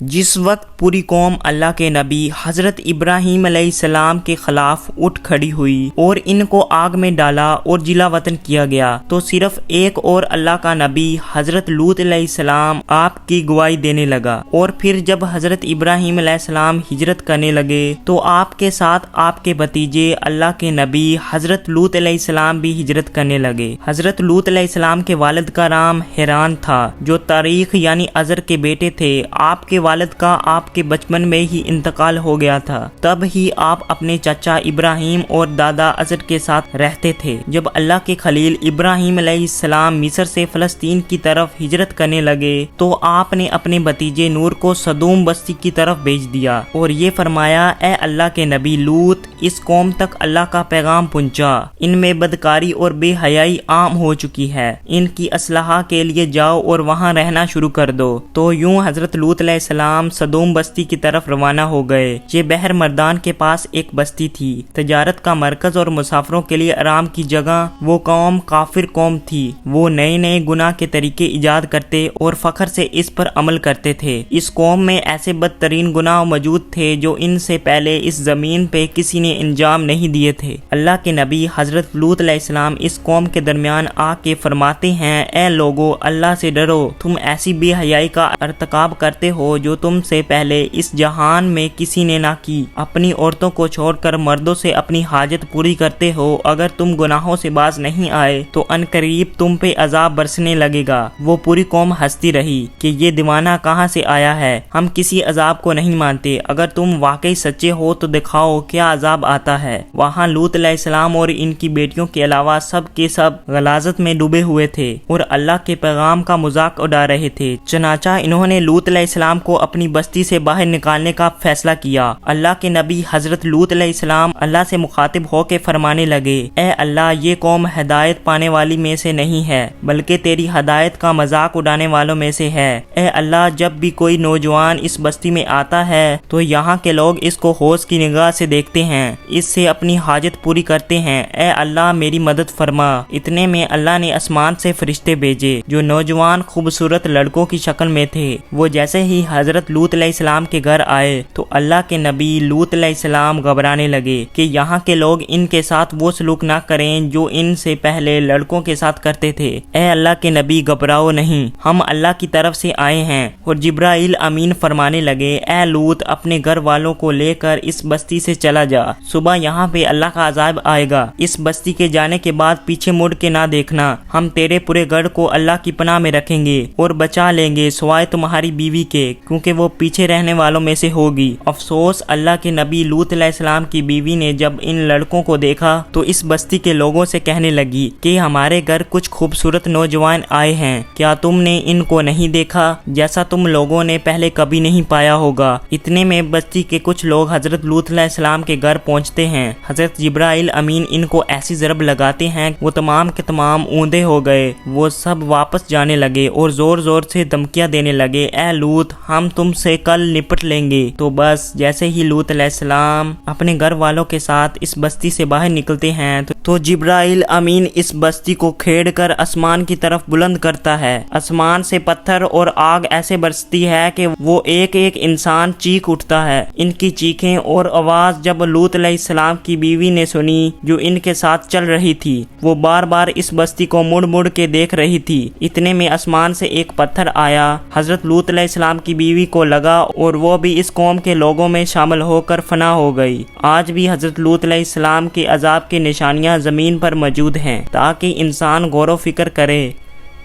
جس وقت پوری قوم اللہ کے نبی حضرت ابراہیم علیہ السلام کے خلاف اٹھ کھڑی ہوئی اور ان کو آگ میں ڈالا اور جلا وطن کیا گیا، تو صرف ایک اور اللہ کا نبی حضرت لوط علیہ السلام آپ کی گواہی دینے لگا۔ اور پھر جب حضرت ابراہیم علیہ السلام ہجرت کرنے لگے تو آپ کے ساتھ آپ کے بھتیجے اللہ کے نبی حضرت لوط علیہ السلام بھی ہجرت کرنے لگے۔ حضرت لوط علیہ السلام کے والد کا نام حیران تھا، جو تاریخ یعنی ازر کے بیٹے تھے۔ آپ کے والد کا آپ کے بچپن میں ہی انتقال ہو گیا تھا، تب ہی آپ اپنے چچا ابراہیم اور دادا ازر کے ساتھ رہتے تھے۔ جب اللہ کے خلیل ابراہیم علیہ السلام مصر سے فلسطین کی طرف ہجرت کرنے لگے تو آپ نے اپنے بھتیجے نور کو سدوم بستی کی طرف بھیج دیا اور یہ فرمایا، اے اللہ کے نبی لوط، اس قوم تک اللہ کا پیغام پہنچا، ان میں بدکاری اور بے حیائی عام ہو چکی ہے، ان کی اصلاح کے لیے جاؤ اور وہاں رہنا شروع کر دو۔ تو یوں حضرت لوط علیہ السلام سدوم بستی کی طرف روانہ ہو گئے۔ یہ بحر مردان کے پاس ایک بستی تھی، تجارت کا مرکز اور مسافروں کے لیے آرام کی جگہ۔ وہ قوم کافر قوم تھی، وہ نئے نئے گناہ کے طریقے ایجاد کرتے اور فخر سے اس پر عمل کرتے تھے۔ اس قوم میں ایسے بدترین گناہ موجود تھے جو ان سے پہلے اس زمین پہ کسی نے انجام نہیں دیے تھے۔ اللہ کے نبی حضرت لوط علیہ السلام اس قوم کے درمیان آ کے فرماتے ہیں، اے لوگو، اللہ سے ڈرو، تم ایسی بے حیائی کا ارتکاب کرتے ہو جو تم سے پہلے اس جہان میں کسی نے نہ کی، اپنی عورتوں کو چھوڑ کر مردوں سے اپنی حاجت پوری کرتے ہو۔ اگر تم گناہوں سے باز نہیں آئے تو عنقریب تم پہ عذاب برسنے لگے گا۔ وہ پوری قوم ہنستی رہی کہ یہ دیوانہ کہاں سے آیا ہے، ہم کسی عذاب کو نہیں مانتے، اگر تم واقعی سچے ہو تو دکھاؤ کیا عذاب آتا ہے۔ وہاں لوط علیہ السلام اور ان کی بیٹیوں کے علاوہ سب کے سب غلاظت میں ڈوبے ہوئے تھے اور اللہ کے پیغام کا مذاق اڑا رہے تھے۔ چنانچہ انہوں نے لوط علیہ السلام کو اپنی بستی سے باہر نکالنے کا فیصلہ کیا۔ اللہ کے نبی حضرت لوط علیہ السلام اللہ سے مخاطب ہو کے فرمانے لگے، اے اللہ، یہ قوم ہدایت پانے والی میں سے نہیں ہے بلکہ تیری ہدایت کا مذاق اڑانے والوں میں سے ہے۔ اے اللہ، جب بھی کوئی نوجوان اس بستی میں آتا ہے تو یہاں کے لوگ اس کو ہوش کی نگاہ سے دیکھتے ہیں، اس سے اپنی حاجت پوری کرتے ہیں۔ اے اللہ، میری مدد فرما۔ اتنے میں اللہ نے آسمان سے فرشتے بھیجے جو نوجوان خوبصورت لڑکوں کی شکل میں تھے۔ وہ جیسے ہی حضرت لوط علیہ السلام کے گھر آئے تو اللہ کے نبی لوط علیہ السلام گھبرانے لگے کہ یہاں کے لوگ ان کے ساتھ وہ سلوک نہ کریں جو ان سے پہلے لڑکوں کے ساتھ کرتے تھے۔ اے اللہ کے نبی، گھبراؤ نہیں، ہم اللہ کی طرف سے آئے ہیں۔ اور جبرائیل امین فرمانے لگے، اے لوط، اپنے گھر والوں کو لے کر اس بستی سے چلا جا، صبح یہاں پہ اللہ کا عذاب آئے گا، اس بستی کے جانے کے بعد پیچھے مڑ کے نہ دیکھنا، ہم تیرے پورے گھر کو اللہ کی پناہ میں رکھیں گے اور بچا لیں گے سوائے تمہاری بیوی کے، کیونکہ وہ پیچھے رہنے والوں میں سے ہوگی۔ افسوس، اللہ کے نبی لوط علیہ السلام کی بیوی نے جب ان لڑکوں کو دیکھا تو اس بستی کے لوگوں سے کہنے لگی کہ ہمارے گھر کچھ خوبصورت نوجوان آئے ہیں، کیا تم نے ان کو نہیں دیکھا جیسا تم لوگوں نے پہلے کبھی نہیں پایا ہوگا۔ اتنے میں بستی کے کچھ لوگ حضرت لوط علیہ السلام کے گھر پہنچتے ہیں۔ حضرت جبرائیل امین ان کو ایسی ضرب لگاتے ہیں وہ تمام کے تمام اوندے ہو گئے۔ وہ سب واپس جانے لگے اور زور زور سے دھمکیاں دینے لگے، اے لوط، ہم تم سے کل نپٹ لیں گے۔ تو بس جیسے ہی لوط علیہ السلام اپنے گھر والوں کے ساتھ اس بستی سے باہر نکلتے ہیں تو جبرائیل امین اس بستی کو کھیڑ کر آسمان کی طرف بلند کرتا ہے۔ آسمان سے پتھر اور آگ ایسے برستی ہے کہ وہ ایک ایک انسان چیخ اٹھتا ہے۔ ان کی چیخیں اور آواز جب لوط علیہ السلام کی بیوی نے سنی جو ان کے ساتھ چل رہی تھی، وہ بار بار اس بستی کو مڑ مڑ کے دیکھ رہی تھی۔ اتنے میں آسمان سے ایک پتھر آیا، حضرت لوط علیہ السلام کی بیوی کو لگا اور وہ بھی اس قوم کے لوگوں میں شامل ہو کر فنا ہو گئی۔ آج بھی حضرت لوط علیہ السلام کے عذاب کی نشانیاں زمین پر موجود ہیں تاکہ انسان غور و فکر کرے۔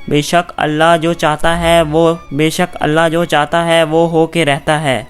بے شک اللہ جو چاہتا ہے وہ ہو کے رہتا ہے۔